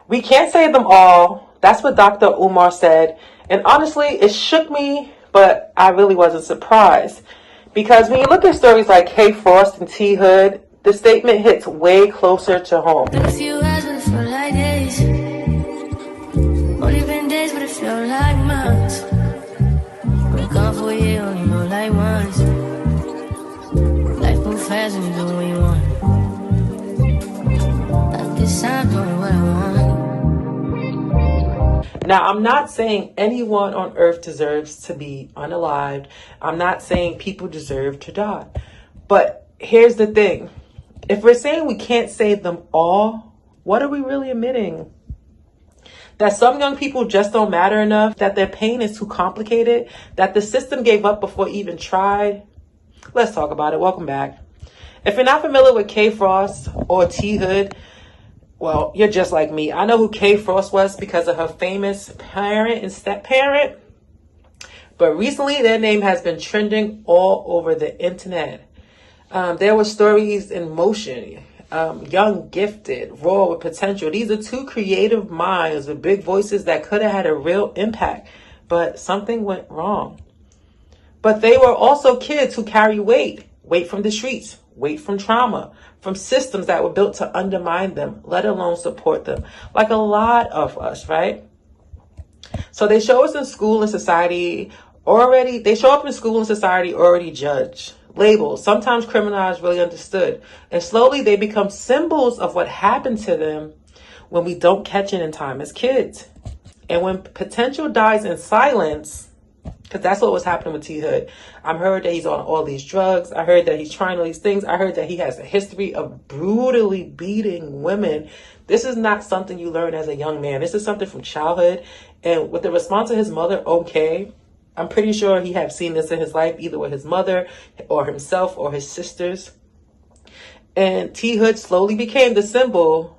We can't save them all. That's what Dr. Urmar said. And honestly, it shook me, but I really wasn't surprised. Because when you look at stories like K. Frost and T-Hood, the statement hits way closer to home. Been a few hours, but it felt like days. Only been days, but it felt like months. Been gone for a year, only know like once. Life moves fast when you do what you want. I guess I'm doing what I want. Now, I'm not saying anyone on earth deserves to be unalived. I'm not saying people deserve to die. But here's the thing. If we're saying we can't save them all, what are we really admitting? That some young people just don't matter enough, that their pain is too complicated, that the system gave up before it even tried? Let's talk about it. Welcome back. If you're not familiar with K. Frost or T-Hood, well, you're just like me. I know who K. Frost was because of her famous parent and step-parent. But recently, their name has been trending all over the internet. There were stories in motion. Young, gifted, raw with potential. These are two creative minds with big voices that could have had a real impact. But something went wrong. But they were also kids who carry weight. Weight from the streets. Weight from trauma. From systems that were built to undermine them, let alone support them. Like a lot of us, right? So they show us in school and society already, they show up in school and society already judged, labeled, sometimes criminalized, really understood. And slowly they become symbols of what happened to them when we don't catch it in time as kids. And when potential dies in silence, because that's what was happening with T-Hood. I heard that he's on all these drugs. I heard that he's trying all these things. I heard that he has a history of brutally beating women. This is not something you learn as a young man. This is something from childhood. And with the response of his mother, okay, I'm pretty sure he had seen this in his life, either with his mother or himself or his sisters. And T-Hood slowly became the symbol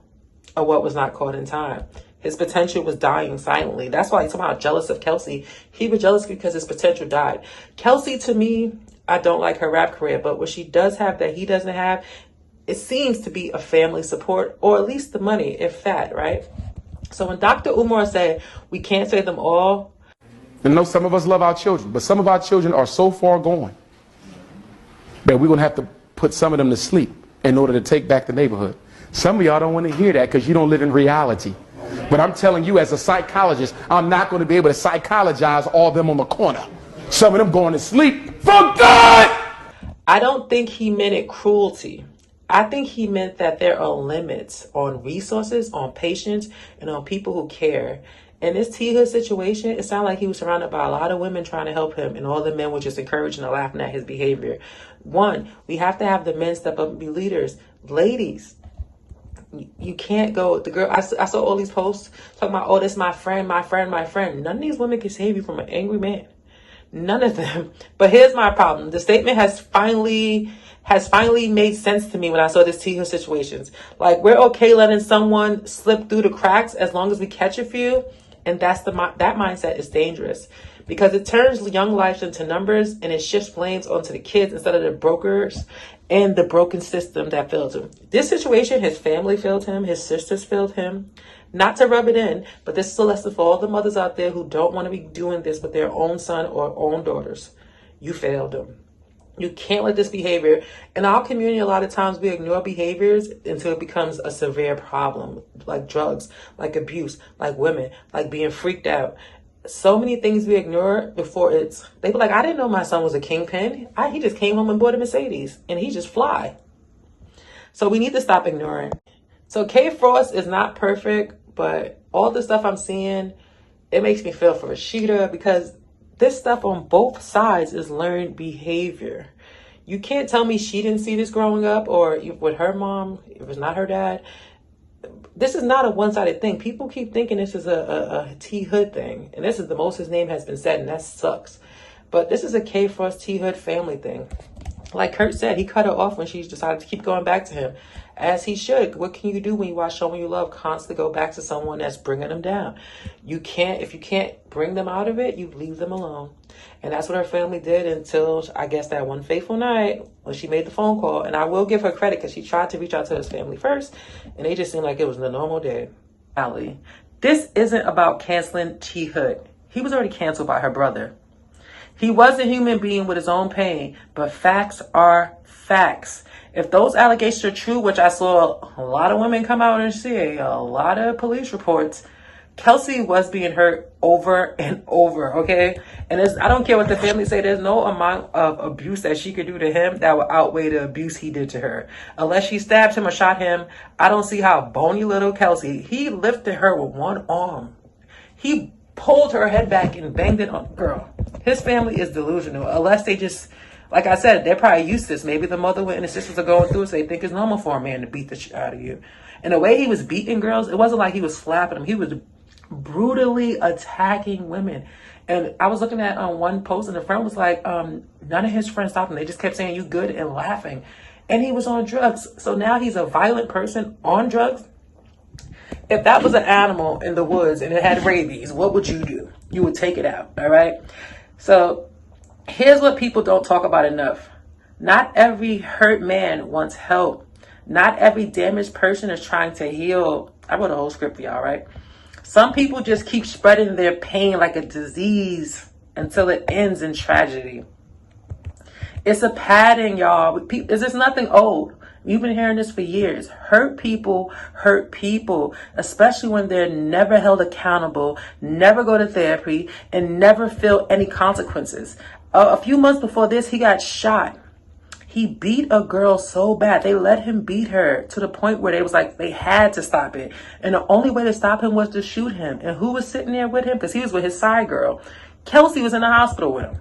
of what was not caught in time. His potential was dying silently. That's why he's somehow jealous of Kelsie. He was jealous because his potential died. Kelsie, to me, I don't like her rap career, but what she does have that he doesn't have, it seems to be a family support, or at least the money, if that, right? So when Dr. Urmar said, we can't save them all. I know some of us love our children, but some of our children are so far gone that we're going to have to put some of them to sleep in order to take back the neighborhood. Some of y'all don't want to hear that because you don't live in reality. But I'm telling you, as a psychologist, I'm not going to be able to psychologize all of them on the corner. Some of them going to sleep for God. I don't think he meant it cruelty. I think he meant that there are limits on resources, on patience, and on people who care. In this T-Hood situation, it sounded like he was surrounded by a lot of women trying to help him, and all the men were just encouraging and laughing at his behavior. One, we have to have the men step up and be leaders. Ladies, you can't go, the girl, I saw all these posts talking about, oh, this is my friend, my friend, my friend. None of these women can save you from an angry man. None of them. But here's my problem. The statement has finally made sense to me when I saw this T-Hood situations. Like, we're okay letting someone slip through the cracks as long as we catch a few. And that mindset is dangerous because it turns young lives into numbers and it shifts blames onto the kids instead of the brokers and the broken system that failed him. This situation, his family failed him. His sisters failed him. Not to rub it in, but this is a lesson for all the mothers out there who don't want to be doing this with their own son or own daughters. You failed them. You can't let this behavior. In our community, a lot of times we ignore behaviors until it becomes a severe problem, like drugs, like abuse, like women, like being freaked out. So many things we ignore before they be like, I didn't know my son was a kingpin. He just came home and bought a Mercedes and he just fly. So we need to stop ignoring. So K. Frost is not perfect, but all the stuff I'm seeing, it makes me feel for Rashida because this stuff on both sides is learned behavior. You can't tell me she didn't see this growing up or with her mom, it was not her dad. This is not a one-sided thing. People keep thinking this is a T-Hood thing. And this is the most his name has been said, and that sucks. But this is a K. Frost T-Hood family thing. Like Kurt said, he cut her off when she decided to keep going back to him. As he should. What can you do when you watch someone you love constantly go back to someone that's bringing them down? If you can't bring them out of it, you leave them alone. And that's what her family did until, I guess, that one fateful night when she made the phone call. And I will give her credit because she tried to reach out to his family first. And they just seemed like it was a normal day. Sally. This isn't about canceling T-Hood. He was already canceled by her brother. He was a human being with his own pain, but facts are facts. If those allegations are true, which I saw a lot of women come out and say, a lot of police reports, Kelsie was being hurt over and over, okay? And I don't care what the family say, there's no amount of abuse that she could do to him that would outweigh the abuse he did to her. Unless she stabbed him or shot him, I don't see how bony little Kelsie, he lifted her with one arm. He pulled her head back and banged it on. Girl, his family is delusional. Unless they just, like I said, they're probably used to this. Maybe the mother and the sisters are going through it, so they think it's normal for a man to beat the shit out of you. And the way he was beating girls, it wasn't like he was slapping them. He was brutally attacking women. And I was looking at one post, and the friend was like, none of his friends stopped him. They just kept saying, you good, and laughing. And he was on drugs. So now he's a violent person on drugs. If that was an animal in the woods and it had rabies, what would you do? You would take it out, all right? So here's what people don't talk about enough. Not every hurt man wants help. Not every damaged person is trying to heal. I wrote a whole script for y'all, right? Some people just keep spreading their pain like a disease until it ends in tragedy. It's a pattern, y'all. Is this nothing old? You've been hearing this for years. Hurt people, especially when they're never held accountable, never go to therapy, and never feel any consequences. A few months before this, he got shot. He beat a girl so bad. They let him beat her to the point where they had to stop it. And the only way to stop him was to shoot him. And who was sitting there with him? Because he was with his side girl. Kelsie was in the hospital with him.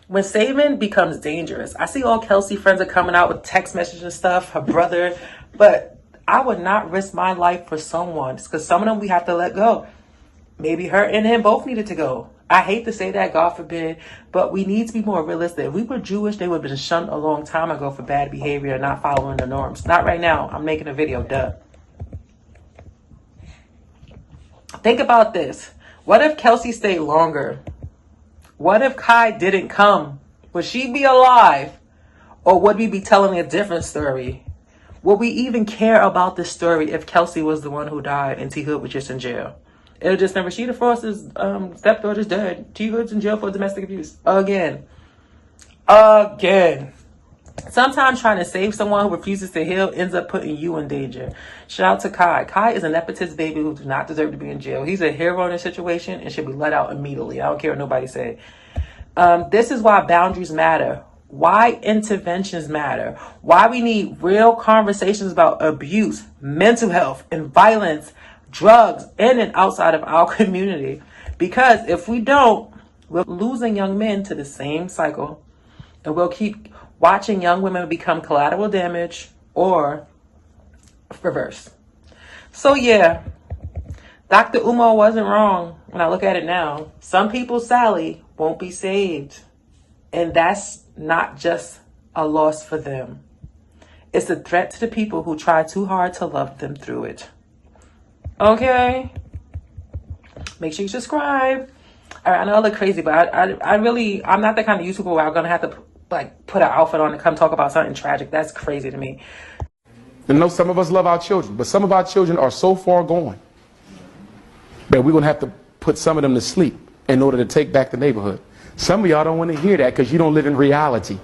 When saving becomes dangerous, I see all Kelsie friends are coming out with text messages and stuff, her brother, but I would not risk my life for someone, because some of them we have to let go. Maybe her and him both needed to go. I hate to say that, God forbid, but we need to be more realistic. If we were Jewish, they would have been shunned a long time ago for bad behavior and not following the norms. Not right now. I'm making a video, duh. Think about this. What if Kelsie stayed longer? What if Kai didn't come? Would she be alive? Or would we be telling a different story? Would we even care about this story if Kelsie was the one who died and T-Hood was just in jail? It was just remember, Rashida Frost's stepdaughter's dead. T-Hood's in jail for domestic abuse. Again. Sometimes trying to save someone who refuses to heal ends up putting you in danger. Shout out to Kai. Kai is a nepotist baby who does not deserve to be in jail. He's a hero in this situation and should be let out immediately. I don't care what nobody say. This is why boundaries matter. Why interventions matter. Why we need real conversations about abuse, mental health, and violence, drugs, in and outside of our community. Because if we don't, we're losing young men to the same cycle. And we'll keep watching young women become collateral damage or reverse. So yeah, Dr. Urmar wasn't wrong when I look at it now. Some people's Sally won't be saved. And that's not just a loss for them. It's a threat to the people who try too hard to love them through it. Okay? Make sure you subscribe. All right, I know I look crazy, but I'm not that kind of YouTuber where I'm going to have to put an outfit on and come talk about something tragic. That's crazy to me. I know some of us love our children, but some of our children are so far gone that we're going to have to put some of them to sleep in order to take back the neighborhood. Some of y'all don't want to hear that because you don't live in reality.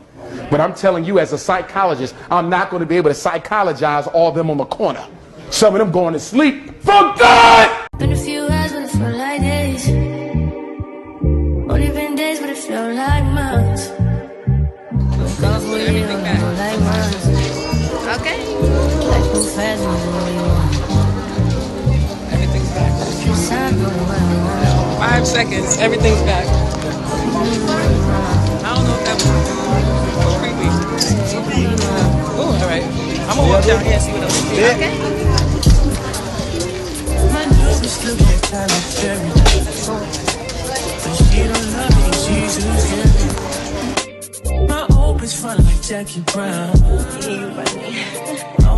But I'm telling you, as a psychologist, I'm not going to be able to psychologize all of them on the corner. Some of them going to sleep for good! Been a few hours, but it felt like days. Only been days, but it felt like months. Gone for you, like months. Okay. Like too fast, Everything's back. 5 seconds. Everything's back. I don't know if that was creepy. Oh, all right. I'm gonna walk down here and see what else is there. Okay. My nose still get tired of sharing. But she don't love me, she's too scared. My hope is fun like Jackie Brown.